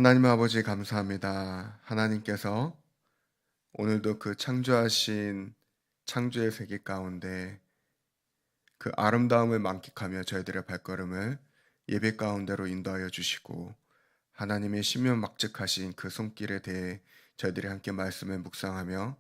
하나님 아버지 감사합니다. 하나님께서 오늘도 그 창조하신 창조의 세계 가운데 그 아름다움을 만끽하며 저희들의 발걸음을 예배 가운데로 인도하여 주시고 하나님의 신명막측하신 그 손길에 대해 저희들이 함께 말씀을 묵상하며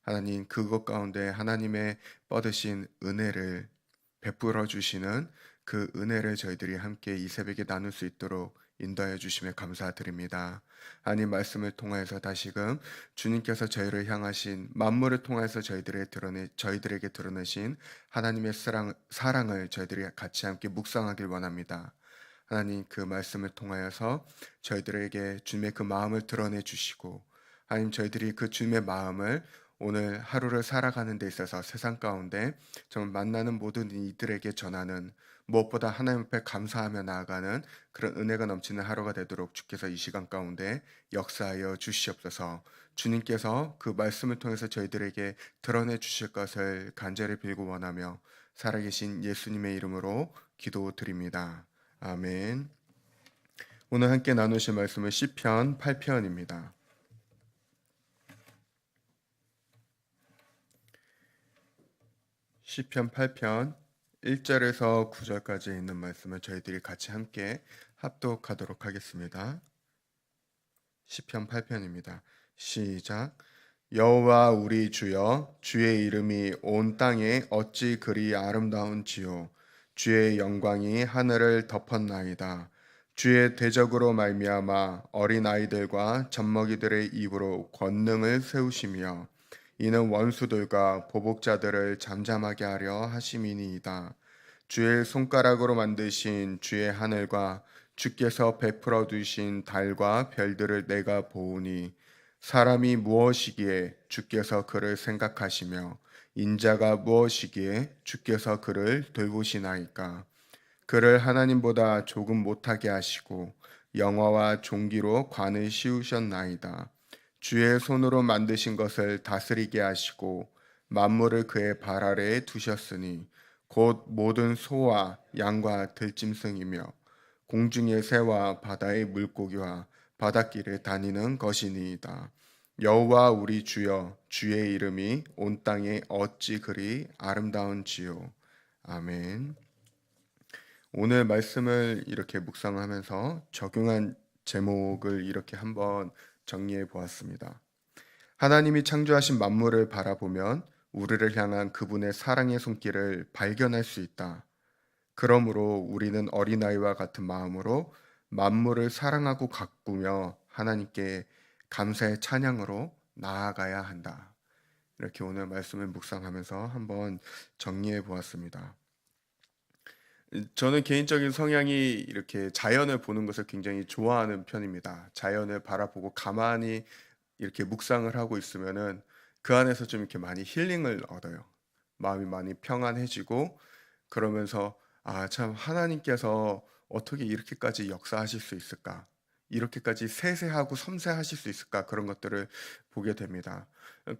하나님 그것 가운데 하나님의 뻗으신 은혜를 베풀어 주시는 그 은혜를 저희들이 함께 이 새벽에 나눌 수 있도록 인도하여 주심에 감사드립니다. 하나님 말씀을 통하여서 다시금 주님께서 저희를 향하신 만물을 통하여서 저희들에게 드러내신 하나님의 사랑을 저희들이 같이 함께 묵상하길 원합니다. 하나님 그 말씀을 통하여서 저희들에게 주님의 그 마음을 드러내 주시고 하나님 저희들이 그 주님의 마음을 오늘 하루를 살아가는 데 있어서 세상 가운데 정말 만나는 모든 이들에게 전하는 무엇보다 하나님 앞에 감사하며 나아가는 그런 은혜가 넘치는 하루가 되도록 주께서 이 시간 가운데 역사하여 주시옵소서. 주님께서 그 말씀을 통해서 저희들에게 드러내 주실 것을 간절히 빌고 원하며 살아계신 예수님의 이름으로 기도드립니다. 아멘. 오늘 함께 나누실 말씀은 시편 8편입니다. 시편 8편 1절에서 9절까지 있는 말씀을 저희들이 같이 함께 합독하도록 하겠습니다. 시편 8편입니다. 시작. 여호와 우리 주여, 주의 이름이 온 땅에 어찌 그리 아름다운지요. 주의 영광이 하늘을 덮었나이다. 주의 대적으로 말미암아 어린 아이들과 젖먹이들의 입으로 권능을 세우시며 이는 원수들과 보복자들을 잠잠하게 하려 하심이니이다. 주의 손가락으로 만드신 주의 하늘과 주께서 베풀어 두신 달과 별들을 내가 보오니 사람이 무엇이기에 주께서 그를 생각하시며 인자가 무엇이기에 주께서 그를 돌보시나이까. 그를 하나님보다 조금 못하게 하시고 영화와 종기로 관을 씌우셨나이다. 주의 손으로 만드신 것을 다스리게 하시고 만물을 그의 발 아래에 두셨으니 곧 모든 소와 양과 들짐승이며 공중의 새와 바다의 물고기와 바닷길을 다니는 것이니이다. 여호와 우리 주여, 주의 이름이 온 땅에 어찌 그리 아름다운지요. 아멘. 오늘 말씀을 이렇게 묵상하면서 적용한 제목을 이렇게 한번 정리해 보았습니다. 하나님이 창조하신 만물을 바라보면 우리를 향한 그분의 사랑의 손길을 발견할 수 있다. 그러므로 우리는 어린아이와 같은 마음으로 만물을 사랑하고 가꾸며 하나님께 감사의 찬양으로 나아가야 한다. 이렇게 오늘 말씀을 묵상하면서 한번 정리해 보았습니다. 저는 개인적인 성향이 이렇게 자연을 보는 것을 굉장히 좋아하는 편입니다. 자연을 바라보고 가만히 이렇게 묵상을 하고 있으면은 그 안에서 좀 이렇게 많이 힐링을 얻어요. 마음이 많이 평안해지고 그러면서 아, 참 하나님께서 어떻게 이렇게까지 역사하실 수 있을까? 이렇게까지 세세하고 섬세하실 수 있을까? 그런 것들을 보게 됩니다.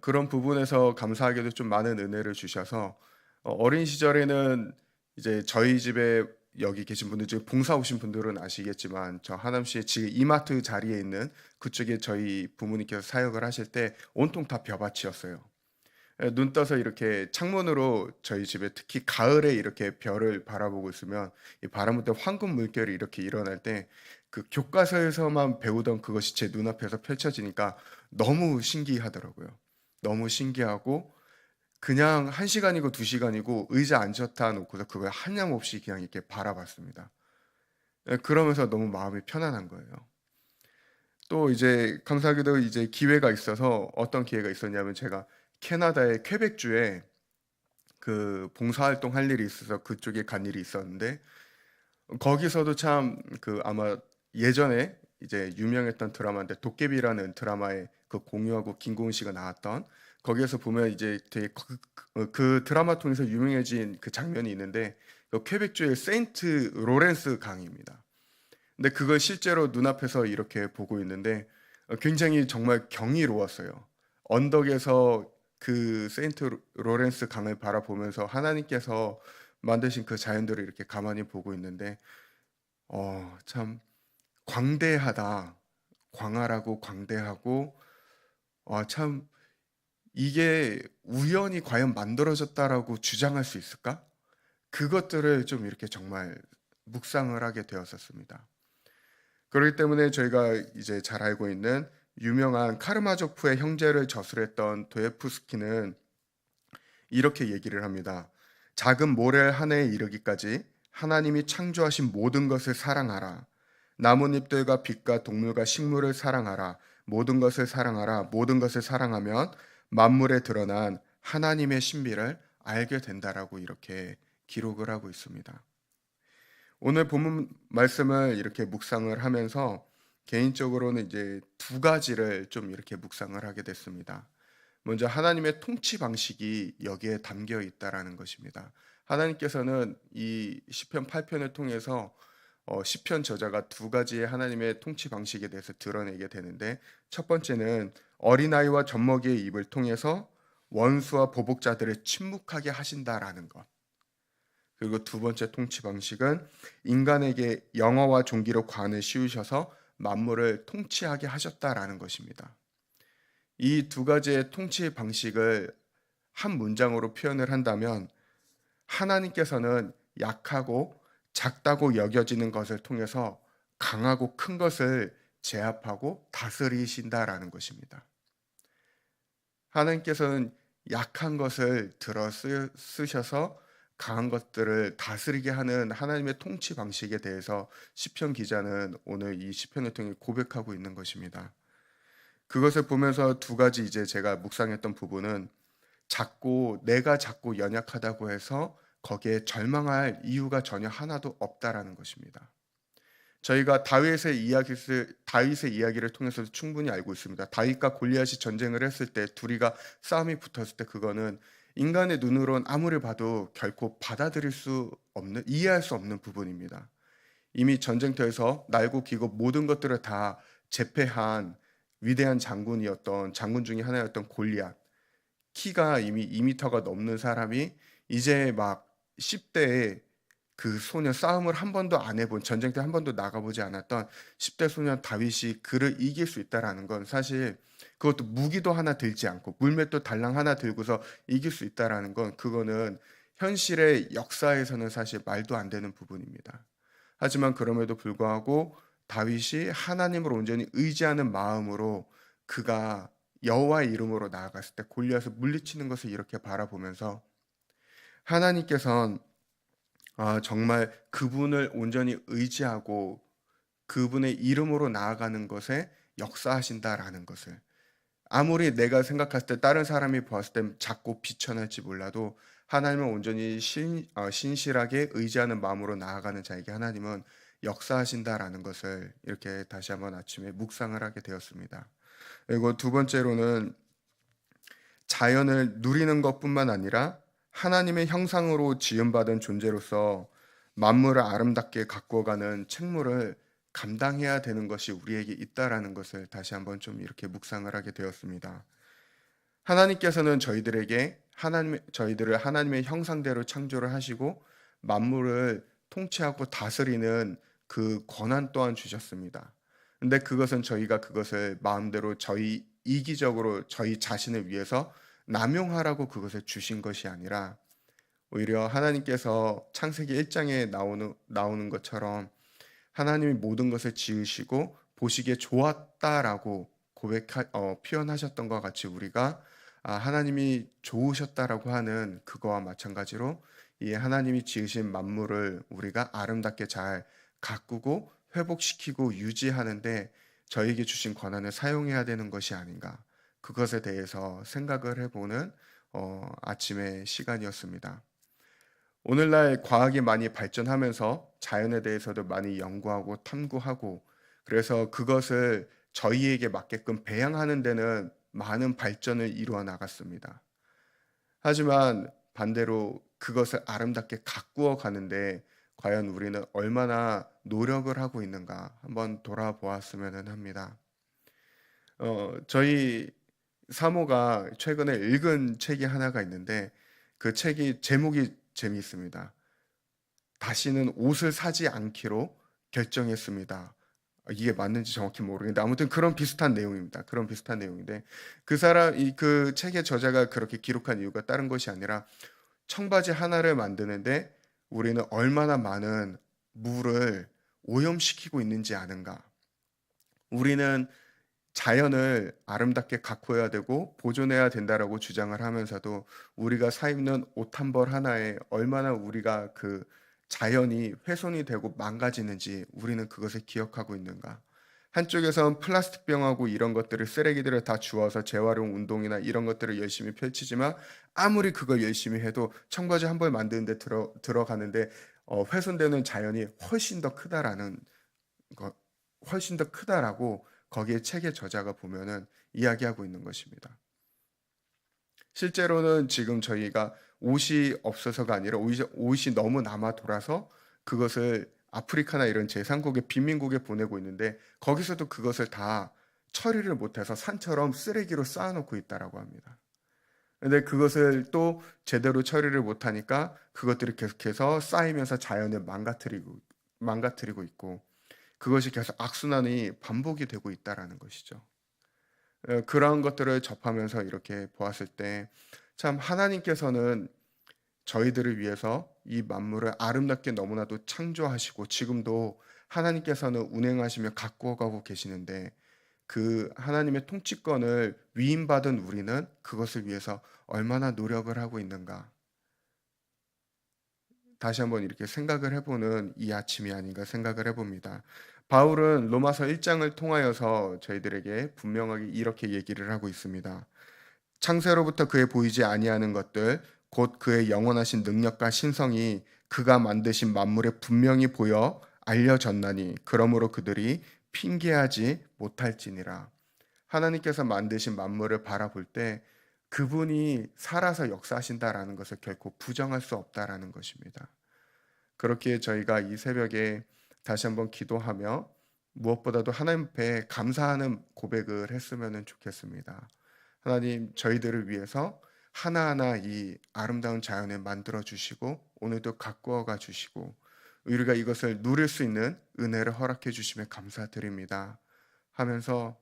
그런 부분에서 감사하게도 좀 많은 은혜를 주셔서 어린 시절에는 이제 저희 집에 여기 계신 분들 중에 봉사 오신 분들은 아시겠지만 저 하남시에 지금 이마트 자리에 있는 그쪽에 저희 부모님께서 사역을 하실 때 온통 다 벼밭이었어요. 눈 떠서 이렇게 창문으로 저희 집에 특히 가을에 이렇게 별을 바라보고 있으면 이 바람 불 때 황금 물결이 이렇게 일어날 때 그 교과서에서만 배우던 그것이 제 눈앞에서 펼쳐지니까 너무 신기하더라고요. 너무 신기하고 그냥 1시간이고 2시간이고 의자 앉혔다 놓고서 그걸 한량없이 그냥 이렇게 바라봤습니다. 그러면서 너무 마음이 편안한 거예요. 또 이제 감사하게도 이제 기회가 있어서 어떤 기회가 있었냐면 제가 캐나다의 퀘벡주에 그 봉사활동 할 일이 있어서 그쪽에 간 일이 있었는데 거기서도 참 그 아마 예전에 이제 유명했던 드라마인데 도깨비라는 드라마에 그 공유하고 김고은 씨가 나왔던 거기에서 보면 이제 되게 그 드라마 통해서 유명해진 그 장면이 있는데 그 퀘벡주의 세인트 로렌스 강입니다. 근데 그걸 실제로 눈앞에서 이렇게 보고 있는데 굉장히 정말 경이로웠어요. 언덕에서 그 세인트 로렌스 강을 바라보면서 하나님께서 만드신 그 자연들을 이렇게 가만히 보고 있는데 참 광대하다. 광활하고 광대하고 참 이게 우연히 과연 만들어졌다라고 주장할 수 있을까? 그것들을 좀 이렇게 정말 묵상을 하게 되었었습니다. 그렇기 때문에 저희가 이제 잘 알고 있는 유명한 카르마조프의 형제를 저술했던 도예프스키는 이렇게 얘기를 합니다. 작은 모래를 하늘에 이르기까지 하나님이 창조하신 모든 것을 사랑하라. 나뭇잎들과 빛과 동물과 식물을 사랑하라. 모든 것을 사랑하라. 모든 것을 사랑하면 만물에 드러난 하나님의 신비를 알게 된다라고 이렇게 기록을 하고 있습니다. 오늘 본문 말씀을 이렇게 묵상을 하면서 개인적으로는 이제 두 가지를 좀 이렇게 묵상을 하게 됐습니다. 먼저 하나님의 통치 방식이 여기에 담겨 있다라는 것입니다. 하나님께서는 이 시편 8편을 통해서 시편 저자가 두 가지의 하나님의 통치 방식에 대해서 드러내게 되는데, 첫 번째는 어린아이와 젖먹이의 입을 통해서 원수와 보복자들을 침묵하게 하신다라는 것. 그리고 두 번째 통치 방식은 인간에게 영어와 종기로 관을 씌우셔서 만물을 통치하게 하셨다라는 것입니다. 이 두 가지의 통치 방식을 한 문장으로 표현을 한다면, 하나님께서는 약하고 작다고 여겨지는 것을 통해서 강하고 큰 것을 제압하고 다스리신다라는 것입니다. 하나님께서는 약한 것을 쓰셔서 강한 것들을 다스리게 하는 하나님의 통치 방식에 대해서 시편 기자는 오늘 이 시편을 통해 고백하고 있는 것입니다. 그것을 보면서 두 가지 이제 제가 묵상했던 부분은, 내가 작고 연약하다고 해서 거기에 절망할 이유가 전혀 하나도 없다라는 것입니다. 저희가 다윗의 이야기를 통해서도 충분히 알고 있습니다. 다윗과 골리앗이 전쟁을 했을 때, 둘이가 싸움이 붙었을 때, 그거는 인간의 눈으론 아무리 봐도 결코 받아들일 수 없는, 이해할 수 없는 부분입니다. 이미 전쟁터에서 날고 기고 모든 것들을 다 제패한 위대한 장군 중에 하나였던 골리앗, 키가 이미 2m가 넘는 사람이 이제 막 10대에 그 소년, 싸움을 한 번도 안 해본, 전쟁터 한 번도 나가보지 않았던 10대 소년 다윗이 그를 이길 수 있다라는 건, 사실 그것도 무기도 하나 들지 않고 물맷도 달랑 하나 들고서 이길 수 있다라는 건, 그거는 현실의 역사에서는 사실 말도 안 되는 부분입니다. 하지만 그럼에도 불구하고 다윗이 하나님을 온전히 의지하는 마음으로 그가 여호와의 이름으로 나아갔을 때 골리앗을 물리치는 것을 이렇게 바라보면서, 하나님께서는 정말 그분을 온전히 의지하고 그분의 이름으로 나아가는 것에 역사하신다라는 것을, 아무리 내가 생각했을 때 다른 사람이 보았을 때 작고 비천할지 몰라도 하나님을 온전히 신실하게 의지하는 마음으로 나아가는 자에게 하나님은 역사하신다라는 것을 이렇게 다시 한번 아침에 묵상을 하게 되었습니다. 그리고 두 번째로는, 자연을 누리는 것뿐만 아니라 하나님의 형상으로 지음받은 존재로서 만물을 아름답게 가꾸어가는 책무를 감당해야 되는 것이 우리에게 있다라는 것을 다시 한번 좀 이렇게 묵상을 하게 되었습니다. 하나님께서는 저희들을 하나님의 형상대로 창조를 하시고 만물을 통치하고 다스리는 그 권한 또한 주셨습니다. 근데 그것은 저희가 그것을 마음대로 이기적으로 저희 자신을 위해서 남용하라고 그것을 주신 것이 아니라, 오히려 하나님께서 창세기 1장에 나오는 것처럼 하나님이 모든 것을 지으시고 보시기에 좋았다라고 표현하셨던 것 같이, 우리가 하나님이 좋으셨다라고 하는 그거와 마찬가지로 이 하나님이 지으신 만물을 우리가 아름답게 잘 가꾸고 회복시키고 유지하는데 저에게 주신 권한을 사용해야 되는 것이 아닌가, 그것에 대해서 생각을 해보는 아침의 시간이었습니다. 오늘날 과학이 많이 발전하면서 자연에 대해서도 많이 연구하고 탐구하고, 그래서 그것을 저희에게 맞게끔 배양하는 데는 많은 발전을 이루어 나갔습니다. 하지만 반대로 그것을 아름답게 가꾸어 가는데 과연 우리는 얼마나 노력을 하고 있는가 한번 돌아보았으면 합니다. 저희 사모가 최근에 읽은 책이 하나가 있는데, 그 책이 제목이 재미있습니다. 다시는 옷을 사지 않기로 결정했습니다. 이게 맞는지 정확히 모르겠는데 아무튼 그런 비슷한 내용입니다. 그런 비슷한 내용인데 그 사람 이 그 책의 저자가 그렇게 기록한 이유가 다른 것이 아니라 청바지 하나를 만드는데 우리는 얼마나 많은 물을 오염시키고 있는지 아는가. 우리는 자연을 아름답게 가꾸어야 되고 보존해야 된다라고 주장을 하면서도 우리가 사 입는 옷 한 벌 하나에 얼마나 우리가 그 자연이 훼손이 되고 망가지는지 우리는 그것을 기억하고 있는가? 한쪽에선 플라스틱 병하고 이런 것들을 쓰레기들을 다 주워서 재활용 운동이나 이런 것들을 열심히 펼치지만 아무리 그걸 열심히 해도 청바지 한 벌 만드는데 들어가는데 훼손되는 자연이 훨씬 더 크다라는 거, 훨씬 더 크다라고 거기에 책의 저자가 보면은 이야기하고 있는 것입니다. 실제로는 지금 저희가 옷이 없어서가 아니라 옷이 너무 남아 돌아서 그것을 아프리카나 이런 제3국의 빈민국에 보내고 있는데 거기서도 그것을 다 처리를 못해서 산처럼 쓰레기로 쌓아놓고 있다라고 합니다. 근데 그것을 또 제대로 처리를 못하니까 그것들이 계속해서 쌓이면서 자연을 망가뜨리고 있고 그것이 계속 악순환이 반복이 되고 있다라는 것이죠. 그런 것들을 접하면서 이렇게 보았을 때 참 하나님께서는 저희들을 위해서 이 만물을 아름답게 너무나도 창조하시고 지금도 하나님께서는 운행하시며 가꾸어 가고 계시는데 그 하나님의 통치권을 위임받은 우리는 그것을 위해서 얼마나 노력을 하고 있는가. 다시 한번 이렇게 생각을 해보는 이 아침이 아닌가 생각을 해봅니다. 바울은 로마서 1장을 통하여서 저희들에게 분명하게 이렇게 얘기를 하고 있습니다. 창세로부터 그의 보이지 아니하는 것들 곧 그의 영원하신 능력과 신성이 그가 만드신 만물에 분명히 보여 알려졌나니 그러므로 그들이 핑계하지 못할지니라. 하나님께서 만드신 만물을 바라볼 때 그분이 살아서 역사하신다라는 것을 결코 부정할 수 없다라는 것입니다. 그렇게 저희가 이 새벽에 다시 한번 기도하며 무엇보다도 하나님 앞에 감사하는 고백을 했으면 좋겠습니다. 하나님, 저희들을 위해서 하나하나 이 아름다운 자연을 만들어 주시고 오늘도 가꾸어 가 주시고 우리가 이것을 누릴 수 있는 은혜를 허락해 주시며 감사드립니다. 하면서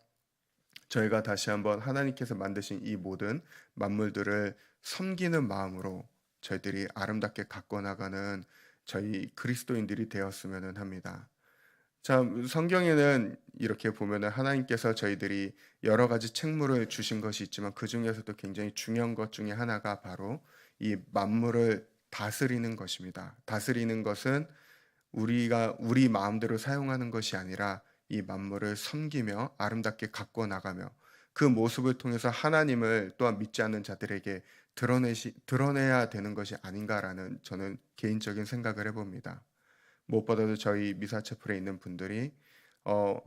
저희가 다시 한번 하나님께서 만드신 이 모든 만물들을 섬기는 마음으로 저희들이 아름답게 가꿔 나가는 저희 그리스도인들이 되었으면 합니다. 참 성경에는 이렇게 보면은 하나님께서 저희들이 여러 가지 책무를 주신 것이 있지만 그 중에서도 굉장히 중요한 것 중에 하나가 바로 이 만물을 다스리는 것입니다. 다스리는 것은 우리가 우리 마음대로 사용하는 것이 아니라 이 만물을 섬기며 아름답게 가꿔 나가며 그 모습을 통해서 하나님을 또한 믿지 않는 자들에게 드러내야 되는 것이 아닌가라는 저는 개인적인 생각을 해봅니다. 무엇보다도 저희 미사체플에 있는 분들이 어,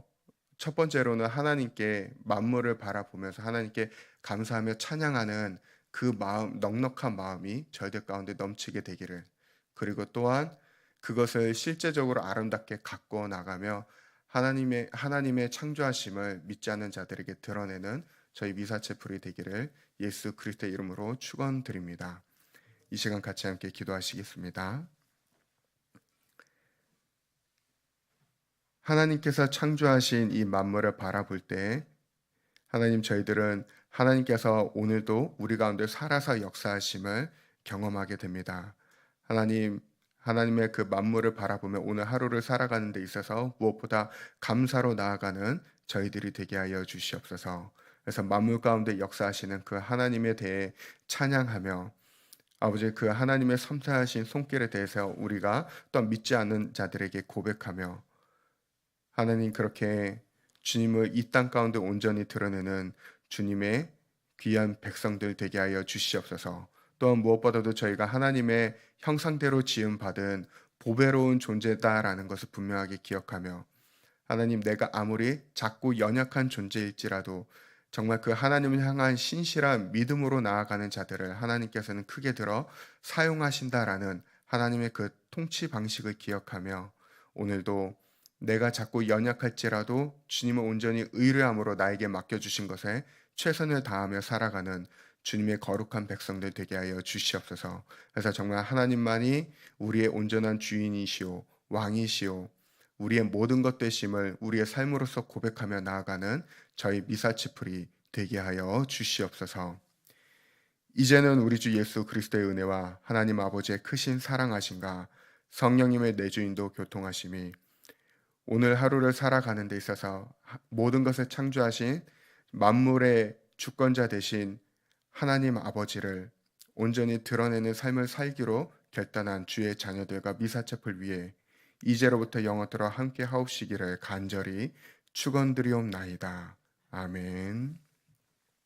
첫 번째로는 하나님께 만물을 바라보면서 하나님께 감사하며 찬양하는 그 마음, 넉넉한 마음이 저희들 가운데 넘치게 되기를 그리고 또한 그것을 실제적으로 아름답게 가꾸어 나가며 하나님의 창조하심을 믿지 않는 자들에게 드러내는 저희 미사체플이 되기를 예수 그리스도의 이름으로 축원드립니다. 이 시간 같이 함께 기도하시겠습니다. 하나님께서 창조하신 이 만물을 바라볼 때 하나님 저희들은 하나님께서 오늘도 우리 가운데 살아서 역사하심을 경험하게 됩니다. 하나님의 그 만물을 바라보며 오늘 하루를 살아가는 데 있어서 무엇보다 감사로 나아가는 저희들이 되게 하여 주시옵소서. 그래서 만물 가운데 역사하시는 그 하나님에 대해 찬양하며 아버지 그 하나님의 섬세하신 손길에 대해서 우리가 또 믿지 않는 자들에게 고백하며 하나님 그렇게 주님을 이 땅 가운데 온전히 드러내는 주님의 귀한 백성들 되게 하여 주시옵소서. 또한 무엇보다도 저희가 하나님의 형상대로 지음 받은 보배로운 존재다라는 것을 분명하게 기억하며 하나님 내가 아무리 작고 연약한 존재일지라도 정말 그 하나님을 향한 신실한 믿음으로 나아가는 자들을 하나님께서는 크게 들어 사용하신다라는 하나님의 그 통치 방식을 기억하며 오늘도 내가 자꾸 연약할지라도 주님을 온전히 의뢰함으로 나에게 맡겨주신 것에 최선을 다하며 살아가는 주님의 거룩한 백성들 되게 하여 주시옵소서. 그래서 정말 하나님만이 우리의 온전한 주인이시오 왕이시오 우리의 모든 것 되심을 우리의 삶으로서 고백하며 나아가는 저희 미사치풀이 되게 하여 주시옵소서. 이제는 우리 주 예수 그리스도의 은혜와 하나님 아버지의 크신 사랑하심과 성령님의 내주인도 교통하심이 오늘 하루를 살아가는 데 있어서 모든 것을 창조하신 만물의 주권자 되신 하나님 아버지를 온전히 드러내는 삶을 살기로 결단한 주의 자녀들과 미사책을 위해 이제로부터 영원토록 함께 하옵시기를 간절히 축원드리옵나이다. 아멘.